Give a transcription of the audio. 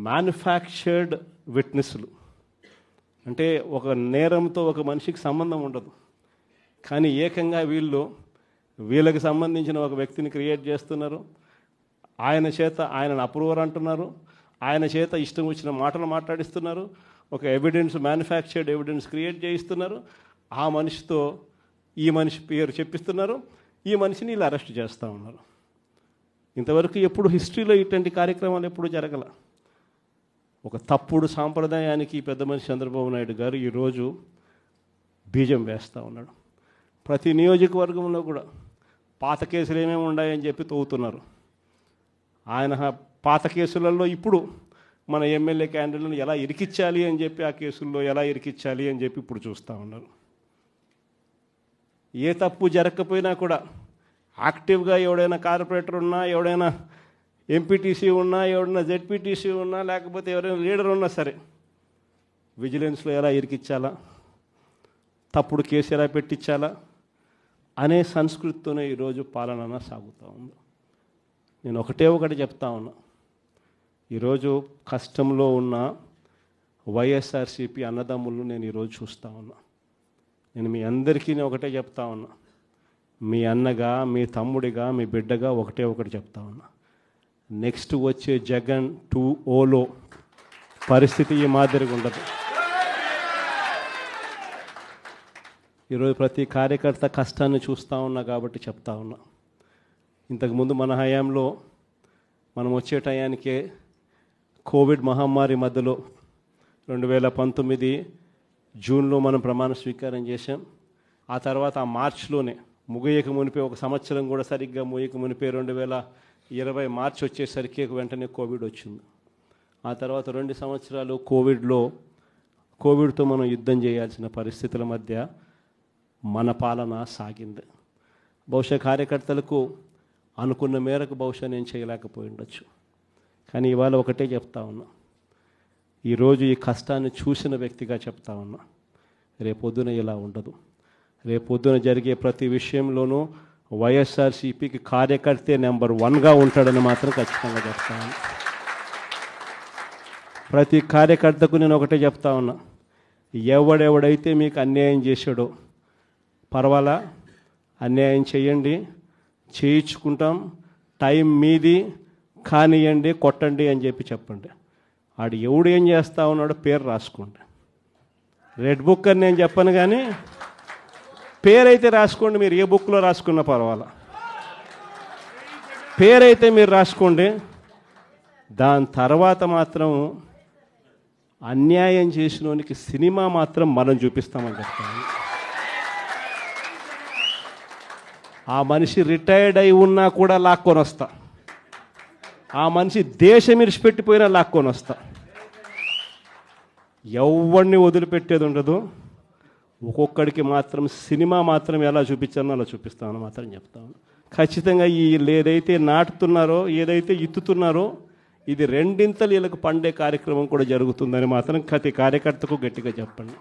Manufactured విట్నెస్లు. అంటే ఒక నేరంతో ఒక మనిషికి సంబంధం ఉండదు, కానీ ఏకంగా వీళ్ళకి సంబంధించిన ఒక వ్యక్తిని క్రియేట్ చేస్తున్నారు. ఆయన చేత ఆయనను అప్రూవర్ అంటున్నారు, ఆయన చేత ఇష్టం వచ్చిన మాటలు మాట్లాడిస్తున్నారు, ఒక ఎవిడెన్స్ మ్యానుఫ్యాక్చర్డ్ ఎవిడెన్స్ క్రియేట్ చేయిస్తున్నారు. ఆ మనిషితో ఈ మనిషి పేరు చెప్పిస్తున్నారు, ఈ మనిషిని ఇలా అరెస్ట్ చేస్తూ ఉన్నారు. ఇంతవరకు ఎప్పుడు హిస్టరీలో ఇటువంటి కార్యక్రమాలు ఎప్పుడు జరగల. ఒక తప్పుడు సాంప్రదాయానికి పెద్ద మనిషి చంద్రబాబు నాయుడు గారు ఈరోజు బీజం వేస్తూ ఉన్నాడు. ప్రతి నియోజకవర్గంలో కూడా పాత కేసులు ఏమేమి ఉన్నాయని చెప్పి తవ్వుతున్నారు. ఆయన పాత కేసులలో ఇప్పుడు మన ఎమ్మెల్యే క్యాండిడేట్లను ఎలా ఇరికించాలి అని చెప్పి, ఆ కేసుల్లో ఎలా ఇరికించాలి అని చెప్పి ఇప్పుడు చూస్తూ ఉన్నారు. ఏ తప్పు జరగకపోయినా కూడా యాక్టివ్గా ఎవడైనా కార్పొరేటర్ ఉన్నా, ఎవడైనా ఎంపీటీసీ ఉన్నా, ఎవడైనా జెడ్పీటీసీ ఉన్నా, లేకపోతే ఎవరైనా లీడర్ ఉన్నా సరే విజిలెన్స్లో ఎలా ఇరికించాలా, తప్పుడు కేసు ఎలా పెట్టించాలా అనే సంస్కృతితోనే ఈరోజు పాలన సాగుతూ ఉంది. నేను ఒకటి చెప్తా ఉన్నా, ఈరోజు కష్టంలో ఉన్న వైఎస్ఆర్సీపీ అన్నదమ్ములు నేను ఈరోజు చూస్తూ ఉన్నా. నేను మీ అందరికీ ఒకటే చెప్తా ఉన్నా, మీ అన్నగా, మీ తమ్ముడిగా, మీ బిడ్డగా ఒకటి చెప్తా ఉన్నా. నెక్స్ట్ వచ్చే జగన్ 2.0లో పరిస్థితి ఈ మాదిరిగా ఉండదు. ఈరోజు ప్రతి కార్యకర్త కష్టాన్ని చూస్తూ ఉన్నా కాబట్టి చెప్తా ఉన్నా. ఇంతకుముందు మన హయాంలో మనం వచ్చే టయానికే కోవిడ్ మహమ్మారి మధ్యలో 2019 జూన్లో మనం ప్రమాణ స్వీకారం చేశాం. ఆ తర్వాత ఆ మార్చిలోనే ముగియక మునిపే, ఒక సంవత్సరం కూడా సరిగ్గా ముగియక మునిపే 2020 మార్చి వచ్చేసరికి వెంటనే కోవిడ్ వచ్చింది. ఆ తర్వాత 2 సంవత్సరాలు కోవిడ్తో మనం యుద్ధం చేయాల్సిన పరిస్థితుల మధ్య మన పాలన సాగింది. బహుశా కార్యకర్తలకు అనుకున్న మేరకు బహుశా నేను చేయలేకపోయి ఉండొచ్చు, కానీ ఇవాళ ఒకటే చెప్తా ఉన్నా, ఈరోజు ఈ కష్టాన్ని చూసిన వ్యక్తిగా చెప్తా ఉన్నా, రేపొద్దున ఇలా ఉండదు. రేపొద్దున జరిగే ప్రతి విషయంలోనూ వైఎస్ఆర్సీపీకి కార్యకర్తే నెంబర్ 1గా ఉంటాడని మాత్రం ఖచ్చితంగా చెప్తా ఉన్నా. ప్రతి కార్యకర్తకు నేను ఒకటే చెప్తా ఉన్నా, ఎవడెవడైతే మీకు అన్యాయం చేశాడో పర్వాలా, అన్యాయం చేయండి, చేయించుకుంటాం, టైం మీది, కానియండి, కొట్టండి అని చెప్పండి. ఆడు ఎవడు ఏం చేస్తా ఉన్నాడో పేరు రాసుకోండి. రెడ్ బుక్ అని నేను చెప్పను, కానీ పేరైతే రాసుకోండి. మీరు ఏ బుక్లో రాసుకున్నా పర్వాలా, పేరైతే మీరు రాసుకోండి. దాని తర్వాత మాత్రం అన్యాయం చేసినోనికి సినిమా మాత్రం మనం చూపిస్తామని చెప్తాను. ఆ మనిషి రిటైర్డ్ అయి ఉన్నా కూడా లాక్కొని వస్తా, ఆ మనిషి దేశం ఇరిచిపెట్టిపోయినా లాక్కొని వస్తా. ఎవరిని వదిలిపెట్టేది ఉండదు. ఒక్కొక్కడికి మాత్రం సినిమా మాత్రం ఎలా చూపించానో అలా చూపిస్తామని మాత్రం చెప్తాను. ఖచ్చితంగా ఏదైతే నాటుతున్నారో, ఏదైతే ఇత్తుతున్నారో, ఇది రెండింతలు వీళ్ళకు పండే కార్యక్రమం కూడా జరుగుతుందని మాత్రం ప్రతి కార్యకర్తకు గట్టిగా చెప్పండి.